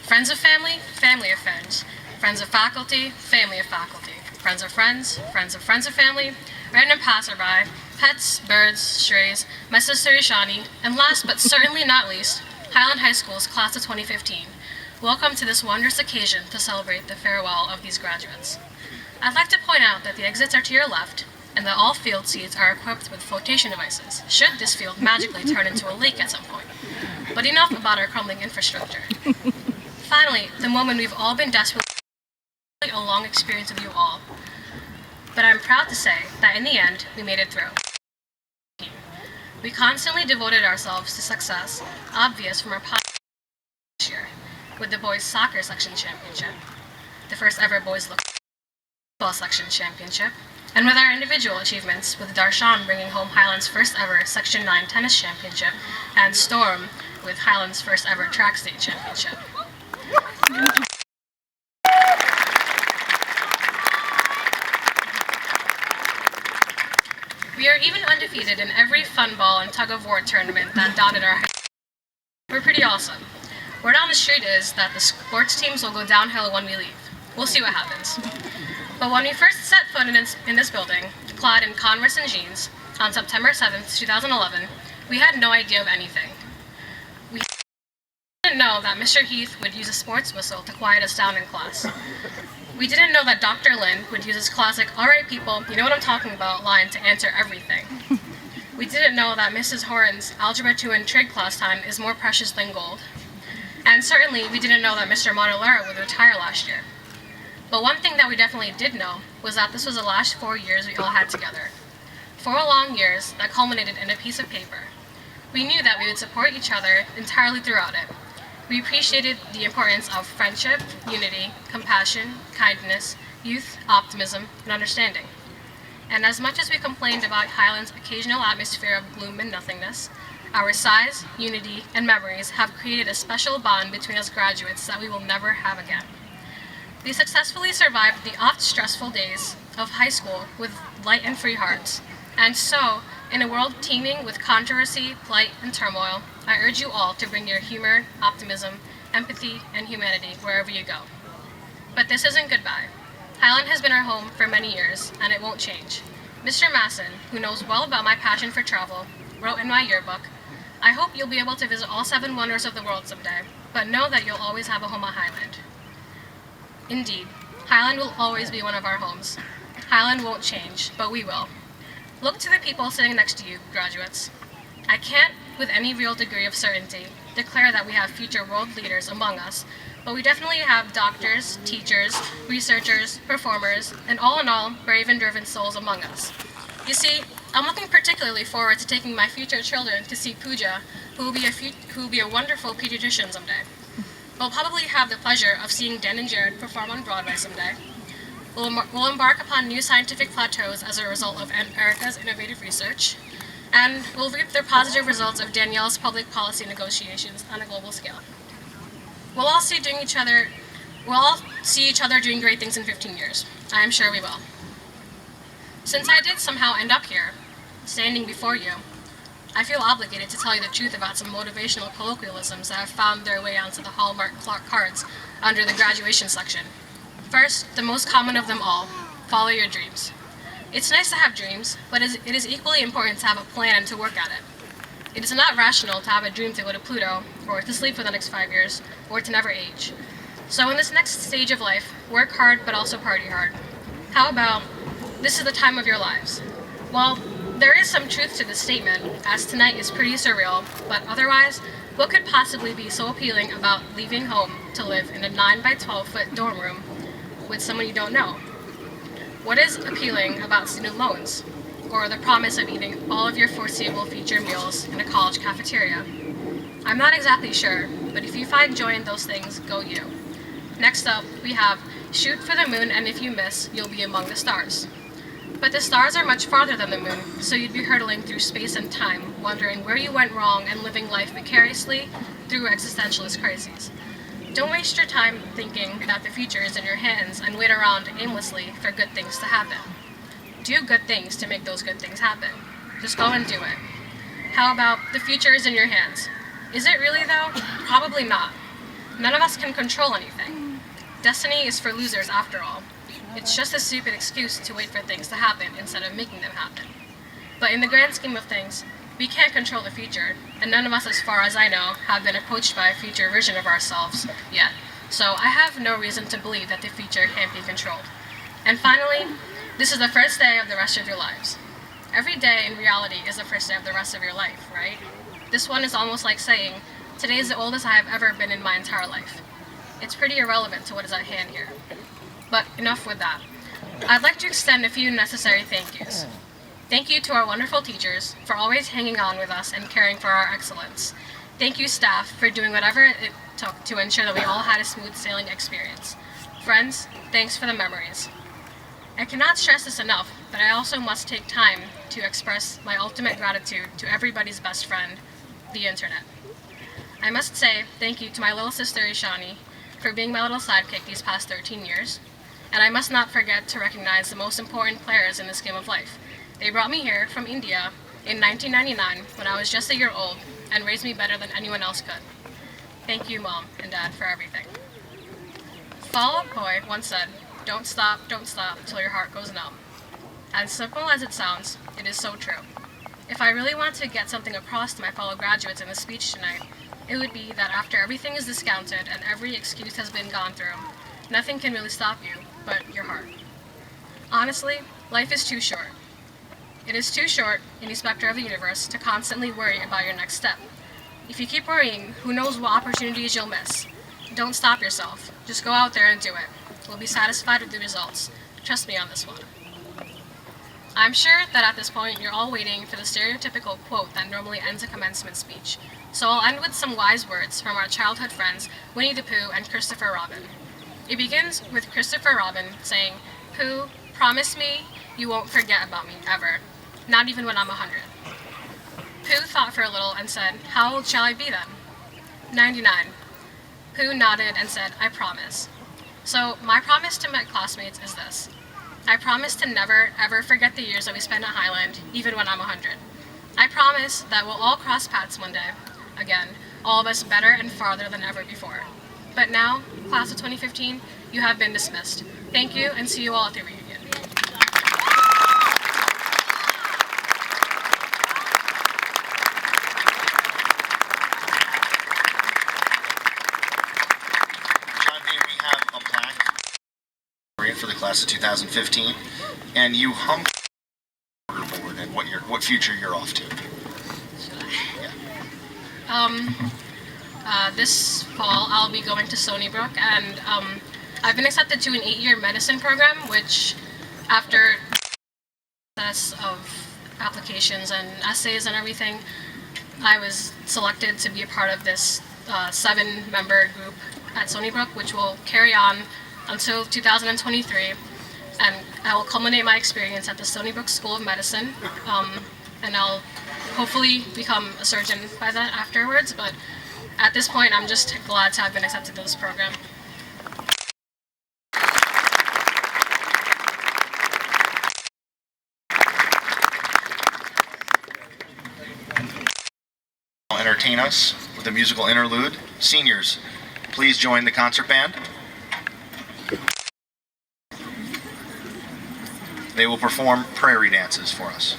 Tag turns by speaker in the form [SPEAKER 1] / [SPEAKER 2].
[SPEAKER 1] Friends of family, family of friends. Friends of faculty, family of faculty. Friends of friends of family, random passerby, pets, birds, strays, my sister Ishani, and last but certainly not least, Highland High School's class of 2015. Welcome to this wondrous occasion to celebrate the farewell of these graduates. I'd like to point out that the exits are to your left, and that all field seats are equipped with flotation devices, should this field magically turn into a lake at some point. But enough about our crumbling infrastructure. Finally, the moment we've all been desperately a long experience with you all. But I'm proud to say that in the end, we made it through. We constantly devoted ourselves to success, obvious from our podcast this year, with the boys soccer section championship, the first ever boys football section championship, and with our individual achievements, with Darshan bringing home Highland's first ever Section 9 tennis championship, and Storm with Highland's first ever track state championship. We are even undefeated in every fun ball and tug-of-war tournament that dotted our high school. We're pretty awesome. Word on the street is that the sports teams will go downhill when we leave. We'll see what happens. But when we first set foot in this building, clad in Converse and jeans, on September 7th, 2011, we had no idea of anything. We didn't know that Mr. Heath would use a sports whistle to quiet us down in class. We didn't know that Dr. Lin would use his classic, "All right, people, you know what I'm talking about" line to answer everything. We didn't know that Mrs. Horan's Algebra 2 and Trig class time is more precious than gold. And certainly, we didn't know that Mr. Montalera would retire last year. But one thing that we definitely did know was that this was the last 4 years we all had together. 4 long years that culminated in a piece of paper. We knew that we would support each other entirely throughout it. We appreciated the importance of friendship, unity, compassion, kindness, youth, optimism, and understanding. And as much as we complained about Highland's occasional atmosphere of gloom and nothingness, our size, unity, and memories have created a special bond between us graduates that we will never have again. We successfully survived the oft-stressful days of high school with light and free hearts. And so, in a world teeming with controversy, blight, and turmoil, I urge you all to bring your humor, optimism, empathy, and humanity wherever you go. But this isn't goodbye. Highland has been our home for many years, and it won't change. Mr. Masson, who knows well about my passion for travel, wrote in my yearbook, "I hope you'll be able to visit all 7 wonders of the world someday, but know that you'll always have a home at Highland." Indeed, Highland will always be one of our homes. Highland won't change, but we will. Look to the people sitting next to you, graduates. I can't, with any real degree of certainty, declare that we have future world leaders among us, but we definitely have doctors, teachers, researchers, performers, and all in all, brave and driven souls among us. You see, I'm looking particularly forward to taking my future children to see Pooja, who will be a wonderful pediatrician someday. We'll probably have the pleasure of seeing Dan and Jared perform on Broadway someday. We'll embark upon new scientific plateaus as a result of Erica's innovative research, and we'll reap the positive results of Danielle's public policy negotiations on a global scale. We'll all see each other doing great things in 15 years. I am sure we will. Since I did somehow end up here, standing before you, I feel obligated to tell you the truth about some motivational colloquialisms that have found their way onto the Hallmark cards under the graduation section. First, the most common of them all, follow your dreams. It's nice to have dreams, but it is equally important to have a plan and to work at it. It is not rational to have a dream to go to Pluto, or to sleep for the next 5 years, or to never age. So in this next stage of life, work hard but also party hard. How about, this is the time of your lives? Well, there is some truth to this statement, as tonight is pretty surreal, but otherwise, what could possibly be so appealing about leaving home to live in a 9 by 12 foot dorm room with someone you don't know? What is appealing about student loans, or the promise of eating all of your foreseeable future meals in a college cafeteria? I'm not exactly sure, but if you find joy in those things, go you. Next up, we have shoot for the moon, and if you miss, you'll be among the stars. But the stars are much farther than the moon, so you'd be hurtling through space and time, wondering where you went wrong and living life vicariously through existentialist crises. Don't waste your time thinking that the future is in your hands and wait around aimlessly for good things to happen. Do good things to make those good things happen. Just go and do it. How about the future is in your hands? Is it really though? Probably not. None of us can control anything. Destiny is for losers after all. It's just a stupid excuse to wait for things to happen instead of making them happen. But in the grand scheme of things, we can't control the future, and none of us, as far as I know, have been approached by a future version of ourselves yet. So I have no reason to believe that the future can't be controlled. And finally, this is the first day of the rest of your lives. Every day in reality is the first day of the rest of your life, right? This one is almost like saying, today is the oldest I have ever been in my entire life. It's pretty irrelevant to what is at hand here. But enough with that. I'd like to extend a few necessary thank yous. Thank you to our wonderful teachers for always hanging on with us and caring for our excellence. Thank you, staff, for doing whatever it took to ensure that we all had a smooth sailing experience. Friends, thanks for the memories. I cannot stress this enough, but I also must take time to express my ultimate gratitude to everybody's best friend, the internet. I must say thank you to my little sister Jahnvi for being my little sidekick these past 13 years, and I must not forget to recognize the most important players in this game of life. They brought me here from India in 1999 when I was just a year old and raised me better than anyone else could. Thank you, Mom and Dad, for everything. Fall Out Boy once said, don't stop till your heart goes numb. As simple as it sounds, it is so true. If I really want to get something across to my fellow graduates in the speech tonight, it would be that after everything is discounted and every excuse has been gone through, nothing can really stop you but your heart. Honestly, life is too short. It is too short, in the specter of the universe, to constantly worry about your next step. If you keep worrying, who knows what opportunities you'll miss. Don't stop yourself. Just go out there and do it. We'll be satisfied with the results. Trust me on this one. I'm sure that at this point you're all waiting for the stereotypical quote that normally ends a commencement speech. So I'll end with some wise words from our childhood friends Winnie the Pooh and Christopher Robin. It begins with Christopher Robin saying, "Pooh, promise me you won't forget about me, ever. Not even when I'm 100. Pooh thought for a little and said, "How old shall I be then?" 99. Pooh nodded and said, "I promise." So my promise to my classmates is this. I promise to never, ever forget the years that we spent at Highland, even when I'm 100. I promise that we'll all cross paths one day. Again, all of us better and farther than ever before. But now, class of 2015, you have been dismissed. Thank you, and see you all at the reunion.
[SPEAKER 2] For the class of 2015, and you hum forward and what future you're off to.
[SPEAKER 1] This fall I'll be going to Stony Brook, and I've been accepted to an 8-year medicine program, which after process of applications and essays and everything, I was selected to be a part of this 7-member group at Stony Brook, which will carry on until 2023, and I will culminate my experience at the Stony Brook School of Medicine, and I'll hopefully become a surgeon by then afterwards, but at this point I'm just glad to have been accepted to this program.
[SPEAKER 2] I'll entertain us with a musical interlude. Seniors, please join the concert band. They will perform prairie dances for us.